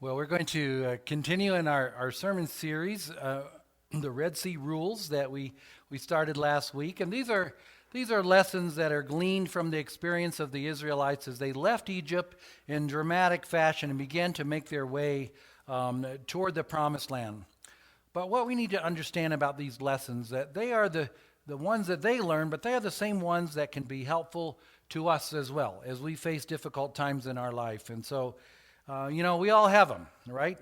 Well, we're going to continue in our sermon series, the Red Sea Rules that we started last week. And these are lessons that are gleaned from the experience of the Israelites as they left Egypt in dramatic fashion and began to make their way toward the Promised Land. But what we need to understand about these lessons, that they are the ones that they learn, but they are the same ones that can be helpful to us as well as we face difficult times in our life. And so, we all have them, right?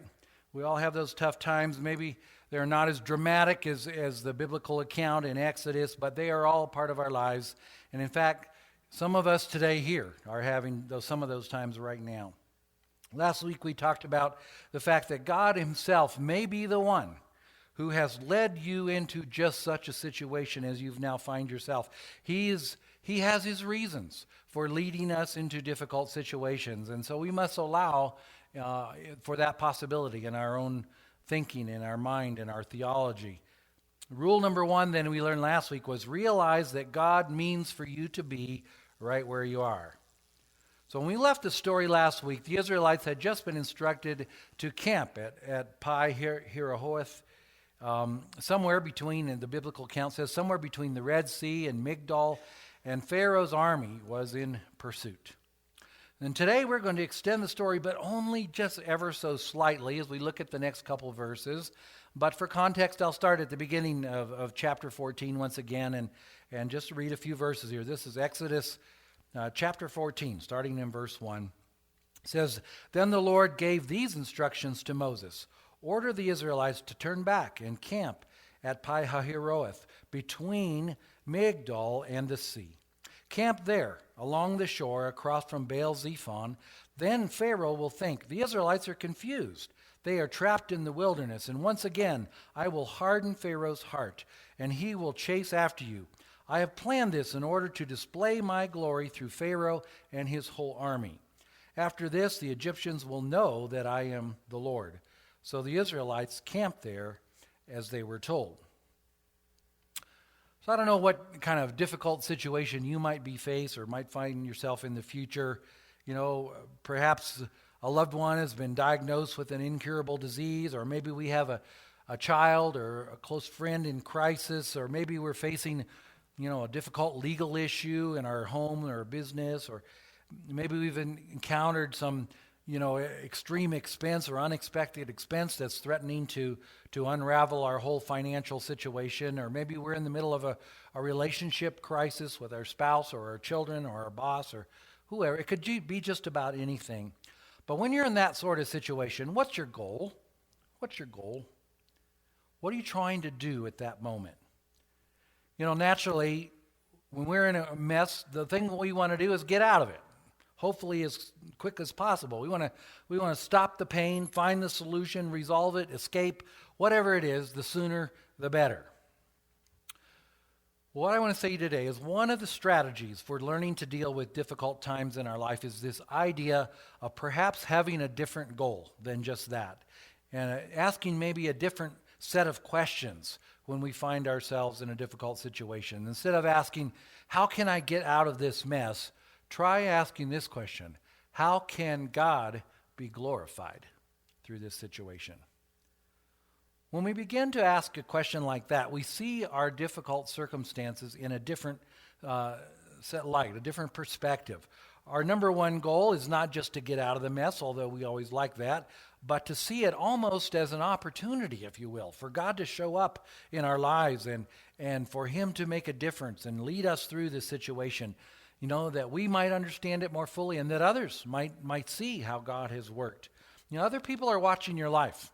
We all have those tough times. Maybe they're not as dramatic as the biblical account in Exodus, but they are all part of our lives. And in fact, some of us today here are having some of those times right now. Last week we talked about the fact that God himself may be the one who has led you into just such a situation as you've now find yourself. He has his reasons for leading us into difficult situations. And so we must allow for that possibility in our own thinking, in our mind, in our theology. Rule number one, then, we learned last week was realize that God means for you to be right where you are. So when we left the story last week, the Israelites had just been instructed to camp at Pi Hahiroth, somewhere between, and the biblical account says, somewhere between the Red Sea and Migdol, and Pharaoh's army was in pursuit. And today we're going to extend the story, but only just ever so slightly as we look at the next couple verses. But for context, I'll start at the beginning of chapter 14 once again and just read a few verses here. This is Exodus chapter 14, starting in verse 1. It says, "Then the Lord gave these instructions to Moses. Order the Israelites to turn back and camp at Pi Hahiroth, between Migdol and the sea. Camp there, along the shore, across from Baal Zephon. Then Pharaoh will think, the Israelites are confused. They are trapped in the wilderness, and once again I will harden Pharaoh's heart, and he will chase after you. I have planned this in order to display my glory through Pharaoh and his whole army. After this, the Egyptians will know that I am the Lord." So the Israelites camped there as they were told. So I don't know what kind of difficult situation you might be faced or might find yourself in the future. Perhaps a loved one has been diagnosed with an incurable disease, or maybe we have a child or a close friend in crisis, or maybe we're facing, a difficult legal issue in our home or business, or maybe we've encountered some extreme expense or unexpected expense that's threatening to unravel our whole financial situation. Or maybe we're in the middle of a relationship crisis with our spouse or our children or our boss or whoever. It could be just about anything. But when you're in that sort of situation, what's your goal? What's your goal? What are you trying to do at that moment? Naturally, when we're in a mess, the thing we want to do is get out of it. Hopefully as quick as possible. We want to stop the pain, find the solution, resolve it, escape, whatever it is, the sooner the better. What I want to say today is one of the strategies for learning to deal with difficult times in our life is this idea of perhaps having a different goal than just that, and asking maybe a different set of questions when we find ourselves in a difficult situation. Instead of asking, how can I get out of this mess? Try asking this question: how can God be glorified through this situation? When we begin to ask a question like that, we see our difficult circumstances in a different set light, a different perspective. Our number one goal is not just to get out of the mess, although we always like that, but to see it almost as an opportunity, if you will, for God to show up in our lives and for him to make a difference and lead us through this situation. That we might understand it more fully and that others might see how God has worked. Other people are watching your life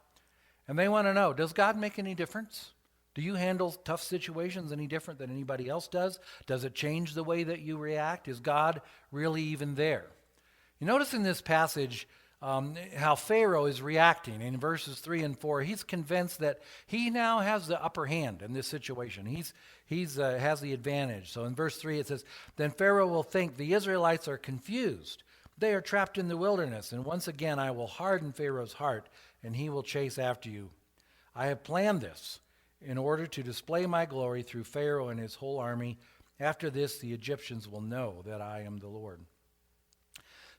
and they want to know, does God make any difference? Do you handle tough situations any different than anybody else does? Does it change the way that you react? Is God really even there? You notice in this passage how Pharaoh is reacting in verses 3 and 4. He's convinced that he now has the upper hand in this situation. He's has the advantage. So in verse 3 it says, "Then Pharaoh will think the Israelites are confused. They are trapped in the wilderness. And once again I will harden Pharaoh's heart, and he will chase after you. I have planned this in order to display my glory through Pharaoh and his whole army. After this, the Egyptians will know that I am the Lord."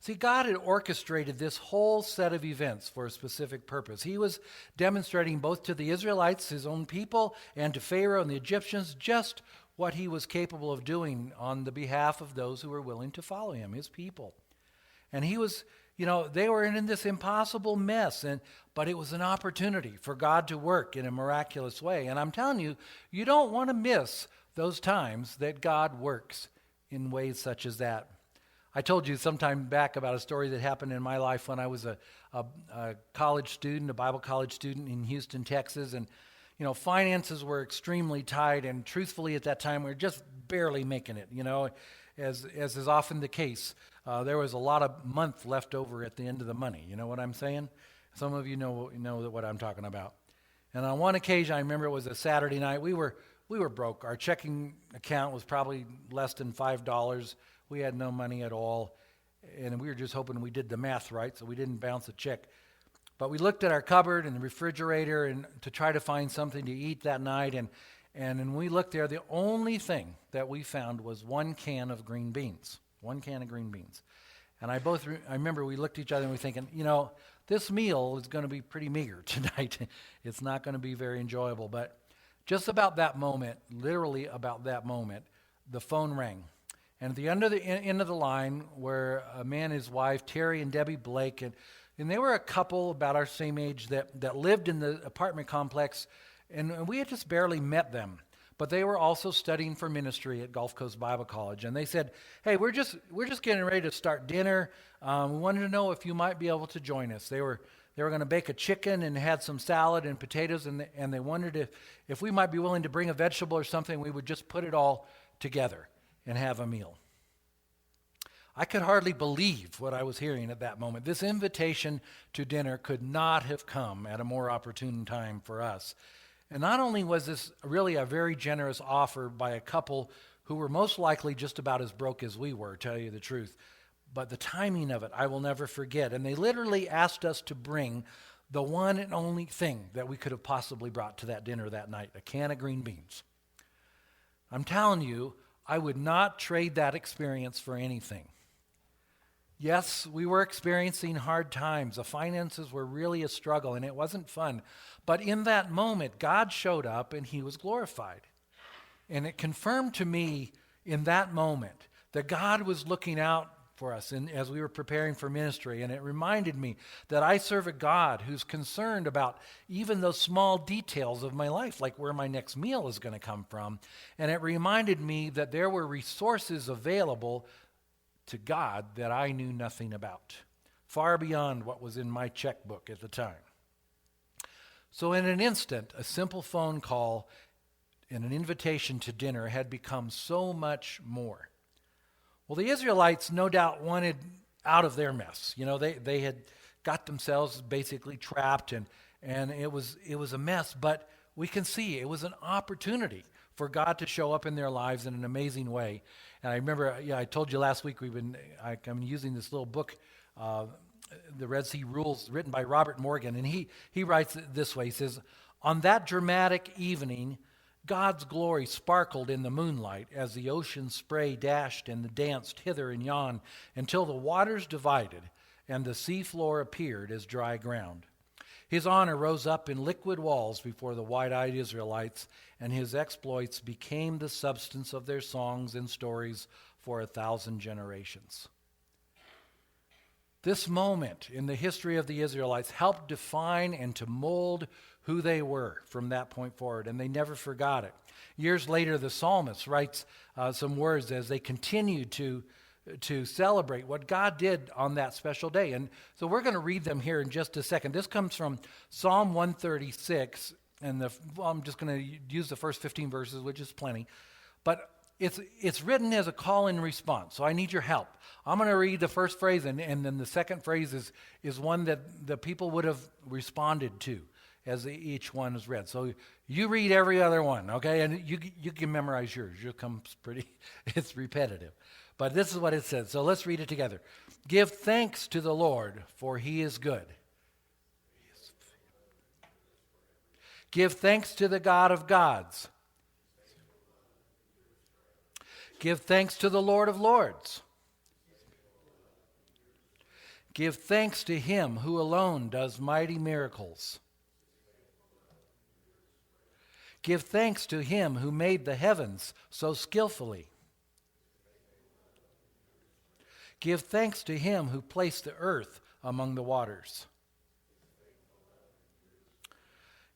See, God had orchestrated this whole set of events for a specific purpose. He was demonstrating both to the Israelites, his own people, and to Pharaoh and the Egyptians just what he was capable of doing on the behalf of those who were willing to follow him, his people. And he was, they were in this impossible mess, but it was an opportunity for God to work in a miraculous way. And I'm telling you, you don't want to miss those times that God works in ways such as that. I told you sometime back about a story that happened in my life when I was a college student, a Bible college student in Houston, Texas. And, finances were extremely tight. And truthfully, at that time, we were just barely making it, as is often the case. There was a lot of month left over at the end of the money. You know what I'm saying? Some of you know what I'm talking about. And on one occasion, I remember it was a Saturday night. We were broke. Our checking account was probably less than $5. We had no money at all, and we were just hoping we did the math right, so we didn't bounce a check. But we looked at our cupboard and the refrigerator and to try to find something to eat that night, and when we looked there, the only thing that we found was one can of green beans. One can of green beans. And I remember we looked at each other and we were thinking, this meal is going to be pretty meager tonight. It's not going to be very enjoyable. But just about that moment, literally about that moment, the phone rang. And at the end of the line were a man and his wife, Terry and Debbie Blake, and they were a couple about our same age that lived in the apartment complex, and we had just barely met them. But they were also studying for ministry at Gulf Coast Bible College, and they said, "Hey, we're just getting ready to start dinner. We wanted to know if you might be able to join us." They were going to bake a chicken and had some salad and potatoes, and they wondered if we might be willing to bring a vegetable or something. We would just put it all together and have a meal. I could hardly believe what I was hearing at that moment. This invitation to dinner could not have come at a more opportune time for us. And not only was this really a very generous offer by a couple who were most likely just about as broke as we were, to tell you the truth, but the timing of it I will never forget. And they literally asked us to bring the one and only thing that we could have possibly brought to that dinner that night, a can of green beans. I'm telling you, I would not trade that experience for anything. Yes, we were experiencing hard times. The finances were really a struggle, and it wasn't fun. But in that moment, God showed up, and he was glorified. And it confirmed to me in that moment that God was looking out for us as we were preparing for ministry. And it reminded me that I serve a God who's concerned about even those small details of my life, like where my next meal is going to come from. And it reminded me that there were resources available to God that I knew nothing about, far beyond what was in my checkbook at the time. So in an instant, a simple phone call and an invitation to dinner had become so much more. Well, the Israelites no doubt wanted out of their mess. They had got themselves basically trapped, and it was a mess. But we can see it was an opportunity for God to show up in their lives in an amazing way. And I remember, I told you last week I'm using this little book, The Red Sea Rules, written by Robert Morgan, and he writes it this way. He says, "On that dramatic evening, God's glory sparkled in the moonlight as the ocean spray dashed and danced hither and yon until the waters divided and the seafloor appeared as dry ground. His honor rose up in liquid walls before the wide-eyed Israelites, and his exploits became the substance of their songs and stories for 1,000 generations." This moment in the history of the Israelites helped define and to mold who they were from that point forward, and they never forgot it. Years later, the psalmist writes some words as they continued to celebrate what God did on that special day. And so we're going to read them here in just a second. This comes from Psalm 136, and I'm just going to use the first 15 verses, which is plenty. But it's written as a call and response, so I need your help. I'm going to read the first phrase, and then the second phrase is one that the people would have responded to as each one is read. So you read every other one, okay? And you can memorize yours. Yours comes it's repetitive. But this is what it says. So let's read it together. "Give thanks to the Lord, for he is good. Give thanks to the God of gods. Give thanks to the Lord of lords. Give thanks to him who alone does mighty miracles. Give thanks to him who made the heavens so skillfully. Give thanks to him who placed the earth among the waters.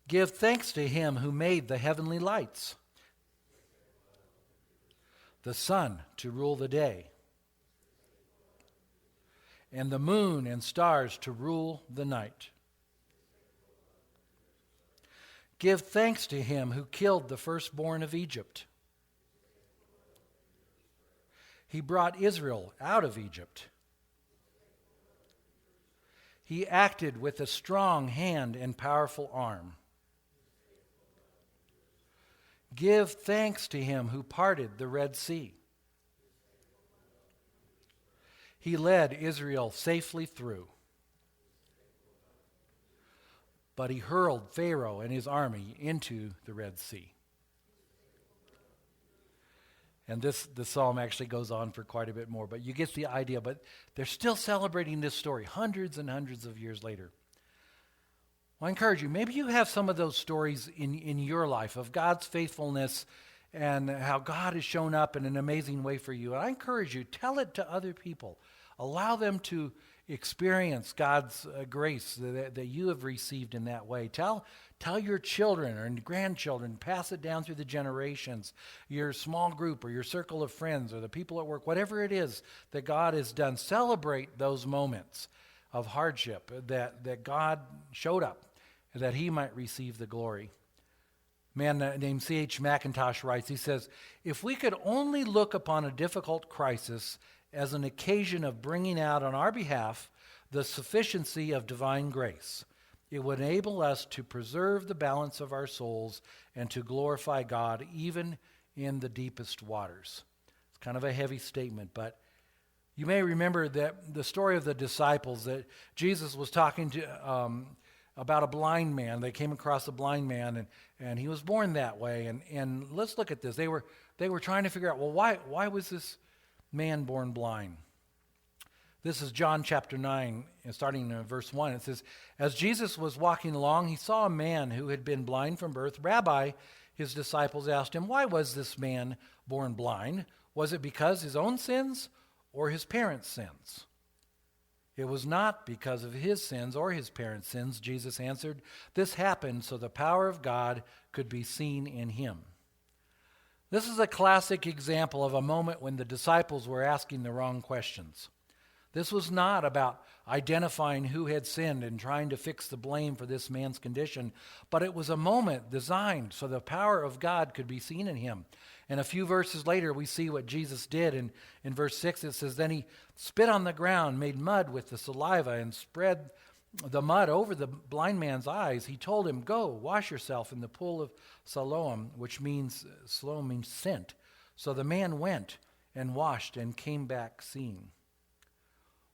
Give thanks to him who made the heavenly lights, the sun to rule the day, and the moon and stars to rule the night. Give thanks to him who killed the firstborn of Egypt. He brought Israel out of Egypt. He acted with a strong hand and powerful arm. Give thanks to him who parted the Red Sea. He led Israel safely through. But he hurled Pharaoh and his army into the Red Sea. And the psalm actually goes on for quite a bit more, but you get the idea. But they're still celebrating this story hundreds and hundreds of years later. Well, I encourage you, maybe you have some of those stories in your life of God's faithfulness and how God has shown up in an amazing way for you. And I encourage you, tell it to other people. Allow them to experience God's grace that you have received in that way. Tell your children or grandchildren, pass it down through the generations, your small group or your circle of friends or the people at work, whatever it is that God has done. Celebrate those moments of hardship that God showed up, that he might receive the glory. A man named C.H. Mackintosh writes, he says, if we could only look upon a difficult crisis as an occasion of bringing out on our behalf the sufficiency of divine grace, it would enable us to preserve the balance of our souls and to glorify God even in the deepest waters. It's kind of a heavy statement, but you may remember that the story of the disciples that Jesus was talking to about a blind man. They came across a blind man, and he was born that way. And let's look at this. They were trying to figure out, well, why was this man born blind? This is John chapter 9, starting in verse 1. It says, as Jesus was walking along, he saw a man who had been blind from birth. Rabbi, his disciples asked him, why was this man born blind? Was it because his own sins or his parents' sins? It was not because of his sins or his parents' sins, Jesus answered. This happened so the power of God could be seen in him. This is a classic example of a moment when the disciples were asking the wrong questions. This was not about identifying who had sinned and trying to fix the blame for this man's condition, but it was a moment designed so the power of God could be seen in him. And a few verses later, we see what Jesus did. In verse 6, it says, then he spit on the ground, made mud with the saliva, and spread the mud over the blind man's eyes. He told him, go, wash yourself in the pool of Siloam, which means sent. So the man went and washed and came back seeing.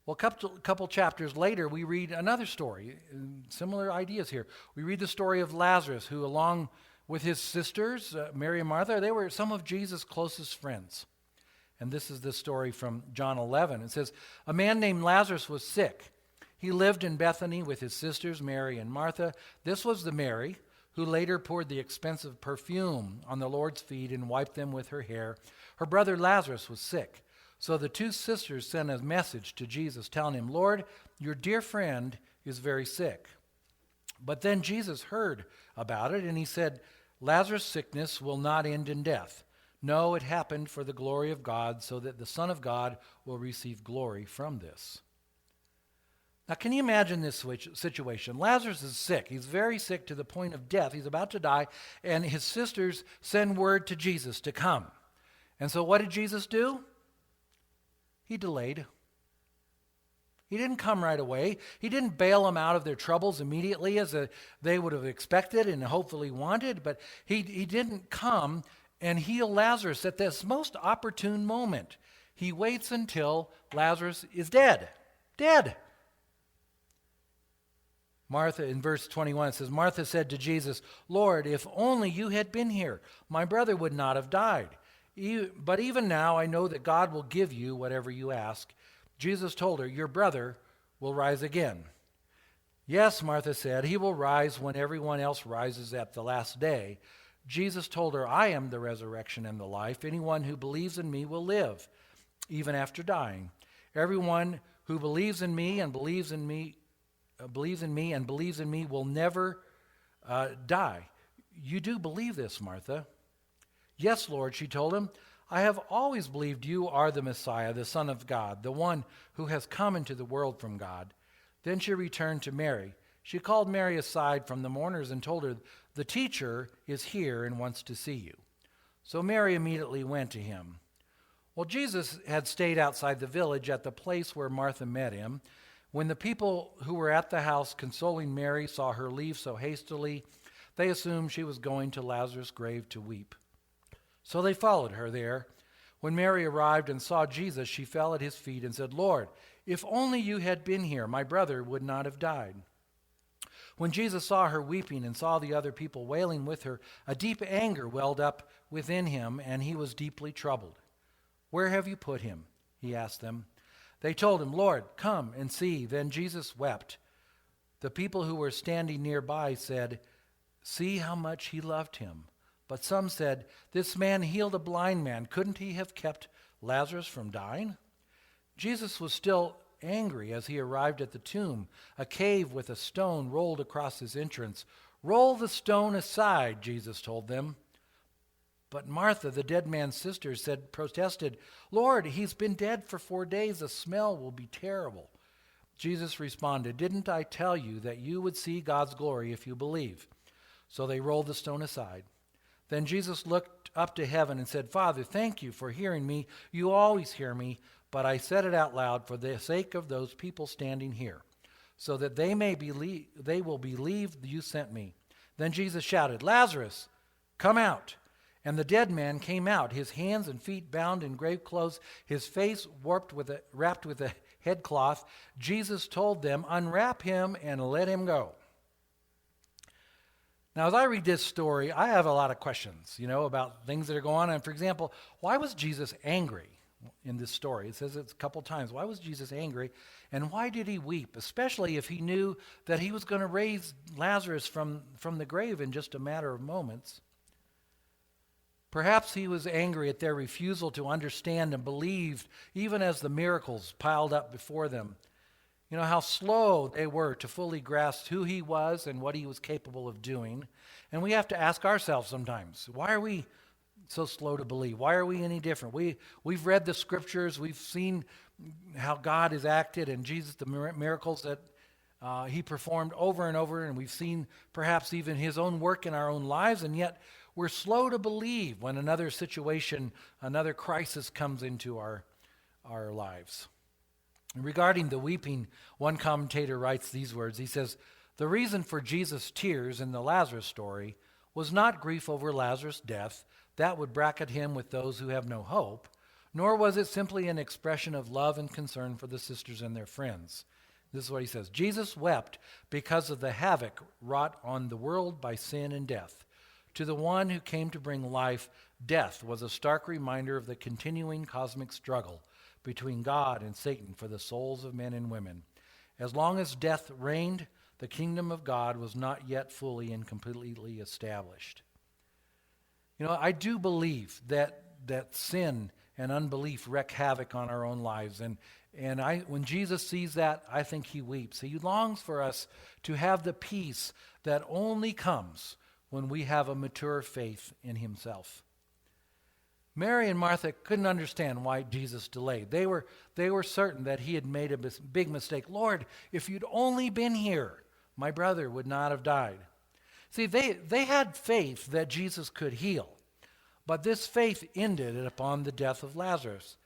Well, a couple chapters later, we read another story, similar ideas here. We read the story of Lazarus, who along with his sisters, Mary and Martha, they were some of Jesus' closest friends. And this is the story from John 11. It says, a man named Lazarus was sick. He lived in Bethany with his sisters, Mary and Martha. This was the Mary who later poured the expensive perfume on the Lord's feet and wiped them with her hair. Her brother Lazarus was sick. So the two sisters sent a message to Jesus telling him, Lord, your dear friend is very sick. But then Jesus heard about it and he said, Lazarus' sickness will not end in death. No, it happened for the glory of God, so that the Son of God will receive glory from this. Now, can you imagine this situation? Lazarus is sick. He's very sick to the point of death. He's about to die, and his sisters send word to Jesus to come. And so what did Jesus do? He delayed. He didn't come right away. He didn't bail them out of their troubles immediately as they would have expected and hopefully wanted, but he didn't come and heal Lazarus at this most opportune moment. He waits until Lazarus is dead. Dead. Martha, in verse 21, it says, Martha said to Jesus, Lord, if only you had been here, my brother would not have died. But even now I know that God will give you whatever you ask. Jesus told her, your brother will rise again." "Yes," Martha said, "he will rise when everyone else rises at the last day." Jesus told her, "I am the resurrection and the life. Anyone who believes in me will live, even after dying. Everyone who believes in me and believes in me will never die." "You do believe this, Martha?" "Yes, Lord," she told him. "I have always believed you are the Messiah, the Son of God, the one who has come into the world from God." Then she returned to Mary. She called Mary aside from the mourners and told her, "The teacher is here and wants to see you." So Mary immediately went to him. Well, Jesus had stayed outside the village at the place where Martha met him. When the people who were at the house consoling Mary saw her leave so hastily, they assumed she was going to Lazarus' grave to weep. So they followed her there. When Mary arrived and saw Jesus, she fell at his feet and said, "Lord, if only you had been here, my brother would not have died." When Jesus saw her weeping and saw the other people wailing with her, a deep anger welled up within him, and he was deeply troubled. "Where have you put him?" he asked them. They told him, "Lord, come and see." Then Jesus wept. The people who were standing nearby said, "See how much he loved him." But some said, "This man healed a blind man. Couldn't he have kept Lazarus from dying?" Jesus was still angry as he arrived at the tomb, a cave with a stone rolled across his entrance. "Roll the stone aside," Jesus told them. But Martha, the dead man's sister, protested, "Lord, he's been dead for 4 days. The smell will be terrible." Jesus responded, "Didn't I tell you that you would see God's glory if you believe?" So they rolled the stone aside. Then Jesus looked up to heaven and said, "Father, thank you for hearing me. You always hear me, but I said it out loud for the sake of those people standing here, so that they will believe you sent me." Then Jesus shouted, "Lazarus, come out." And the dead man came out, his hands and feet bound in grave clothes, his face wrapped with a headcloth. Jesus told them, "Unwrap him and let him go." Now, as I read this story, I have a lot of questions, about things that are going on. And for example, why was Jesus angry in this story? It says it a couple times. Why was Jesus angry? And why did he weep? Especially if he knew that he was going to raise Lazarus from the grave in just a matter of moments. Perhaps he was angry at their refusal to understand and believe, even as the miracles piled up before them. How slow they were to fully grasp who he was and what he was capable of doing. And we have to ask ourselves sometimes, why are we so slow to believe? Why are we any different? We've read the scriptures, we've seen how God has acted and Jesus, the miracles that he performed over and over, and we've seen perhaps even his own work in our own lives, and yet we're slow to believe when another situation, another crisis comes into our lives. Regarding the weeping, one commentator writes these words. He says, "The reason for Jesus' tears in the Lazarus story was not grief over Lazarus' death. That would bracket him with those who have no hope. Nor was it simply an expression of love and concern for the sisters and their friends." This is what he says. "Jesus wept because of the havoc wrought on the world by sin and death. To the one who came to bring life, death was a stark reminder of the continuing cosmic struggle between God and Satan for the souls of men and women. As long as death reigned, the kingdom of God was not yet fully and completely established." I do believe that sin and unbelief wreak havoc on our own lives. And when Jesus sees that, I think he weeps. He longs for us to have the peace that only comes when we have a mature faith in himself. Mary and Martha couldn't understand why Jesus delayed. They were certain that he had made a big mistake. "Lord, if you'd only been here, my brother would not have died." See, they had faith that Jesus could heal, but this faith ended upon the death of Lazarus.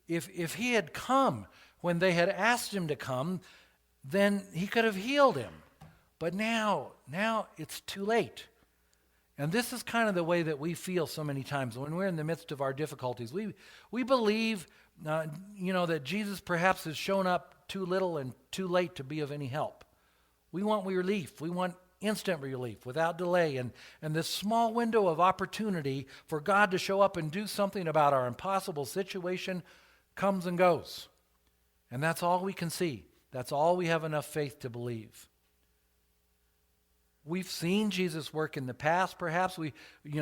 If he had come when they had asked him to come, then he could have healed him. But now it's too late. And this is kind of the way that we feel so many times when we're in the midst of our difficulties. We believe, that Jesus perhaps has shown up too little and too late to be of any help. We want relief. We want instant relief without delay. And this small window of opportunity for God to show up and do something about our impossible situation comes and goes. And that's all we can see. That's all we have enough faith to believe. We've seen Jesus work in the past, perhaps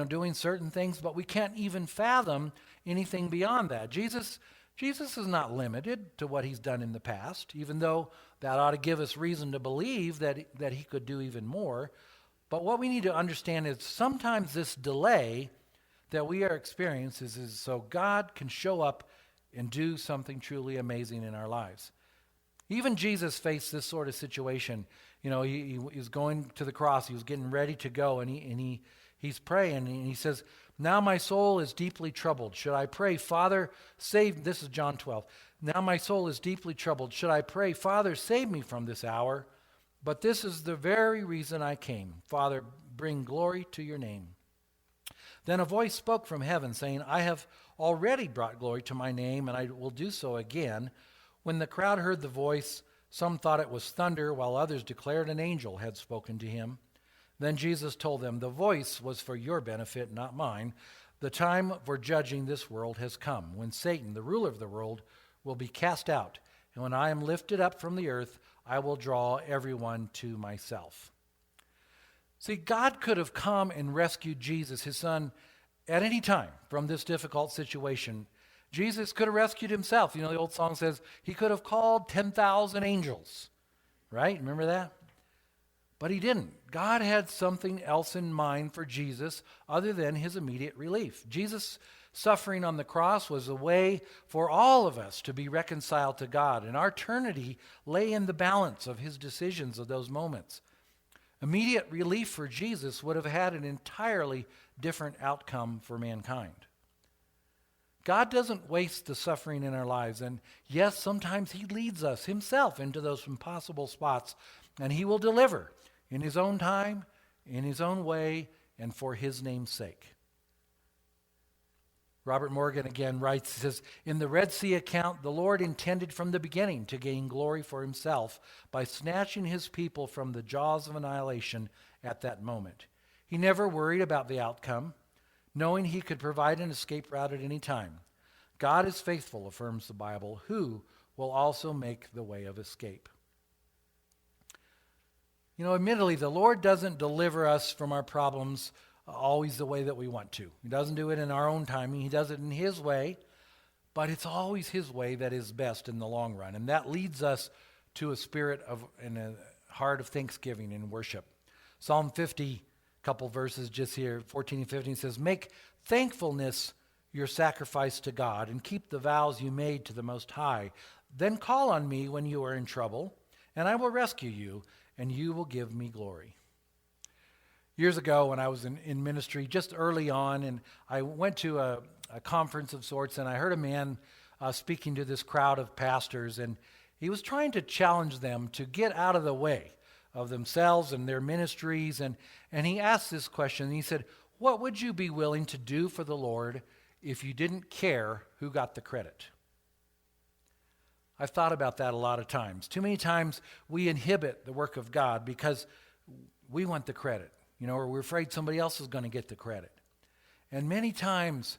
doing certain things, but we can't even fathom anything beyond that. Jesus is not limited to what he's done in the past, even though that ought to give us reason to believe that he could do even more. But what we need to understand is sometimes this delay that we are experiencing is so God can show up and do something truly amazing in our lives. Even Jesus faced this sort of situation. He was going to the cross. He was getting ready to go, and he's praying, and he says, "Now my soul is deeply troubled. Should I pray, Father, save..." This is John 12. "Now my soul is deeply troubled. Should I pray, Father, save me from this hour? But this is the very reason I came. Father, bring glory to your name." Then a voice spoke from heaven, saying, "I have already brought glory to my name, and I will do so again." When the crowd heard the voice, some thought it was thunder, while others declared an angel had spoken to him. Then Jesus told them, "The voice was for your benefit, not mine. The time for judging this world has come, when Satan, the ruler of the world, will be cast out. And when I am lifted up from the earth, I will draw everyone to myself." See, God could have come and rescued Jesus, his son, at any time from this difficult situation. Jesus could have rescued himself. The old song says he could have called 10,000 angels, right? Remember that? But he didn't. God had something else in mind for Jesus other than his immediate relief. Jesus' suffering on the cross was a way for all of us to be reconciled to God, and our eternity lay in the balance of his decisions of those moments. Immediate relief for Jesus would have had an entirely different outcome for mankind. God doesn't waste the suffering in our lives, and yes, sometimes he leads us himself into those impossible spots, and he will deliver in his own time, in his own way, and for his name's sake. Robert Morgan again writes, he says, "In the Red Sea account, the Lord intended from the beginning to gain glory for himself by snatching his people from the jaws of annihilation at that moment. He never worried about the outcome, knowing he could provide an escape route at any time. God is faithful," affirms the Bible, "who will also make the way of escape." Admittedly, the Lord doesn't deliver us from our problems always the way that we want to. He doesn't do it in our own timing. He does it in his way, but it's always his way that is best in the long run. And that leads us to a spirit of and a heart of thanksgiving and worship. Psalm 50, couple verses just here, 14 and 15 says, "Make thankfulness your sacrifice to God, and keep the vows you made to the Most High. Then call on me when you are in trouble, and I will rescue you, and you will give me glory." Years ago, when I was in ministry, just early on, and I went to a conference of sorts, and I heard a man speaking to this crowd of pastors, and he was trying to challenge them to get out of the way of themselves and their ministries, and he asked this question. He said, "What would you be willing to do for the Lord if you didn't care who got the credit?" I've thought about that a lot of times. Too many times we inhibit the work of God because we want the credit, or we're afraid somebody else is going to get the credit. And many times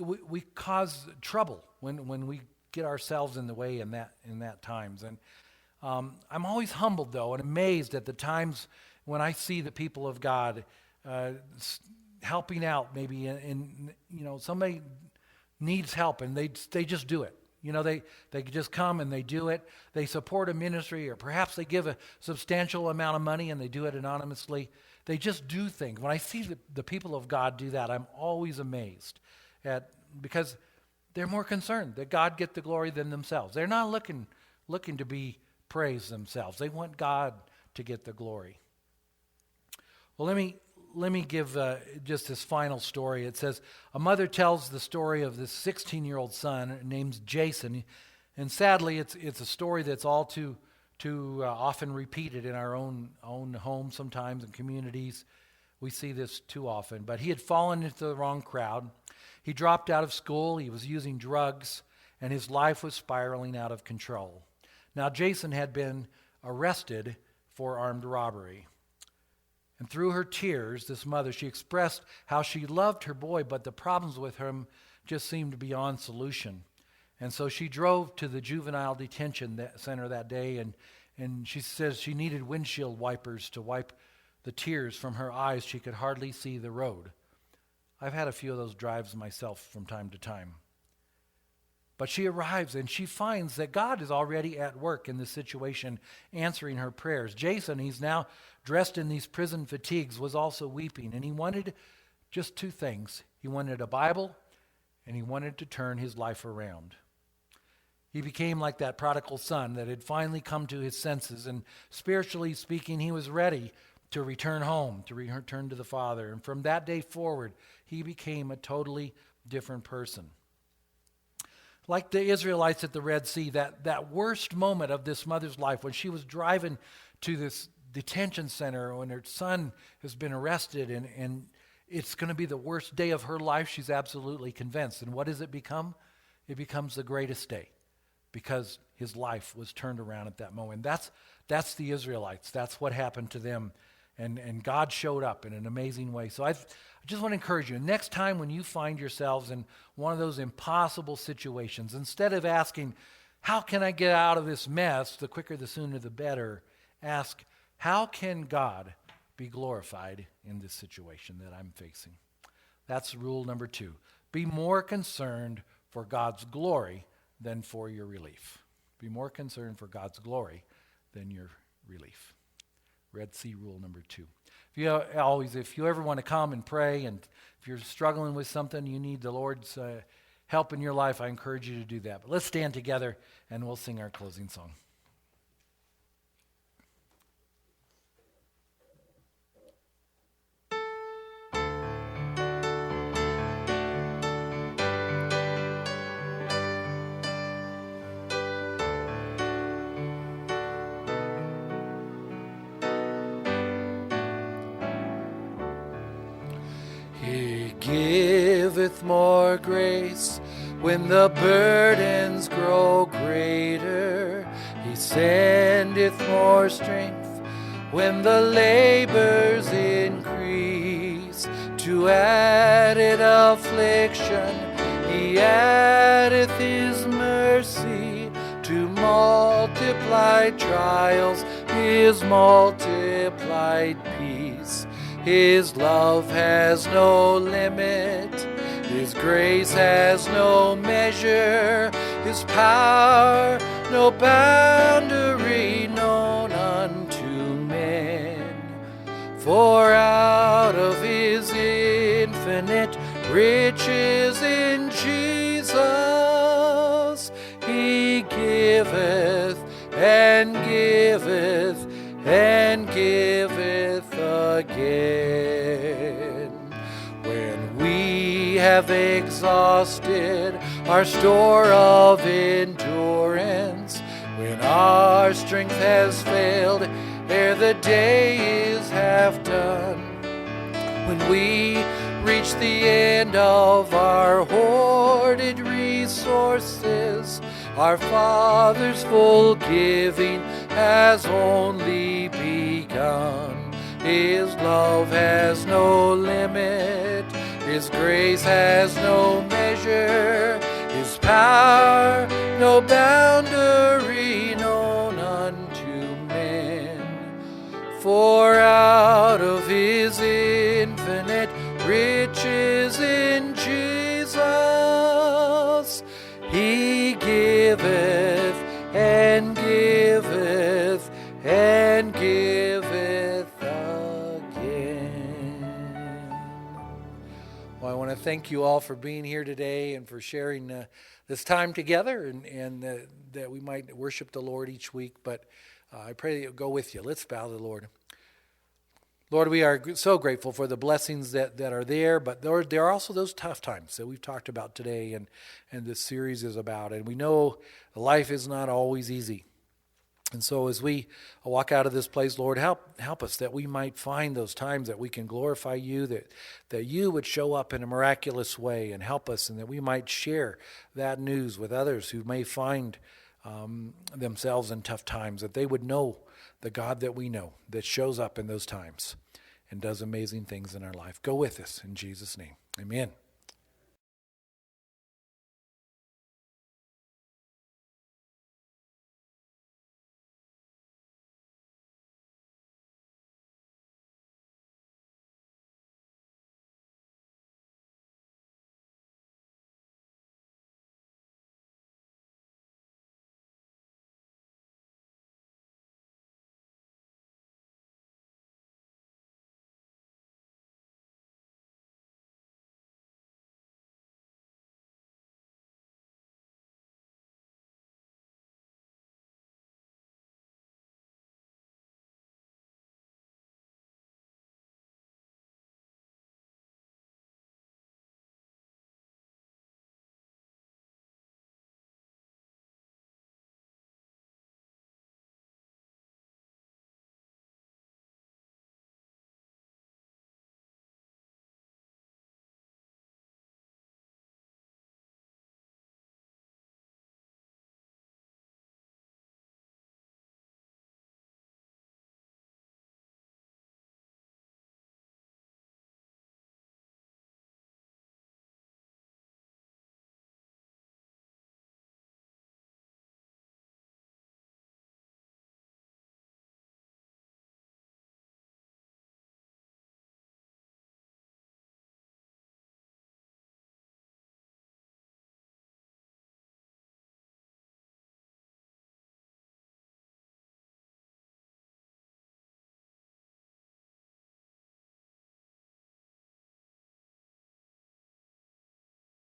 we cause trouble when we get ourselves in the way in that times. And I'm always humbled, though, and amazed at the times when I see the people of God helping out. Maybe in somebody needs help, and they just do it. They just come and they do it. They support a ministry, or perhaps they give a substantial amount of money and they do it anonymously. They just do things. When I see the people of God do that, I'm always amazed because they're more concerned that God get the glory than themselves. They're not looking to be praised themselves. They want God to get the glory. Well, let me give just this final story. It says, a mother tells the story of this 16-year-old son named Jason, and sadly, it's a story that's all too often repeated in our own homes sometimes and communities. We see this too often. But he had fallen into the wrong crowd. He dropped out of school. He was using drugs, and his life was spiraling out of control. Now, Jason had been arrested for armed robbery. And through her tears, this mother, she expressed how she loved her boy, but the problems with him just seemed beyond solution. And so she drove to the juvenile detention center that day, and she says she needed windshield wipers to wipe the tears from her eyes. She could hardly see the road. I've had a few of those drives myself from time to time. But she arrives and she finds that God is already at work in this situation, answering her prayers. Jason, he's now dressed in these prison fatigues, was also weeping, and he wanted just two things. He wanted a Bible, and he wanted to turn his life around. He became like that prodigal son that had finally come to his senses, and spiritually speaking, he was ready to return home, to return to the Father. And from that day forward, he became a totally different person. Like the Israelites at the Red Sea, that worst moment of this mother's life when she was driving to this detention center when her son has been arrested and it's going to be the worst day of her life, she's absolutely convinced. And what does it become? It becomes the greatest day because his life was turned around at that moment. That's the Israelites. That's what happened to them. And God showed up in an amazing way. So I just want to encourage you, next time when you find yourselves in one of those impossible situations, instead of asking, how can I get out of this mess, the quicker the sooner the better, ask, how can God be glorified in this situation that I'm facing? That's rule number 2. Be more concerned for God's glory than for your relief. Be more concerned for God's glory than your relief. Red Sea rule number 2. If you ever want to come and pray, and if you're struggling with something, you need the Lord's help in your life, I encourage you to do that. But let's stand together and we'll sing our closing song. Giveth more grace when the burdens grow greater. He sendeth more strength when the labors increase. To added affliction he addeth his mercy. To multiplied trials his multiplied peace. His love has no limit, His grace has no measure, His power no boundary known unto men. For out of His infinite riches in Jesus, He giveth and giveth and giveth again. When we have exhausted our store of endurance, when our strength has failed ere the day is half done, when we reach the end of our hoarded resources, our Father's full giving has only begun. His love has no limit, His grace has no measure, His power no boundary known unto men. For out of His infinite riches in Jesus, He giveth and giveth and giveth again. Well, I want to thank you all for being here today and for sharing this time together and that we might worship the Lord each week. But I pray that it'll go with you. Let's bow to the Lord. Lord, we are so grateful for the blessings that are there, but Lord, there are also those tough times that we've talked about today and this series is about. And we know life is not always easy. And so as we walk out of this place, Lord, help us that we might find those times that we can glorify you, that you would show up in a miraculous way and help us, and that we might share that news with others who may find themselves in tough times, that they would know the God that we know, that shows up in those times and does amazing things in our life. Go with us in Jesus' name. Amen.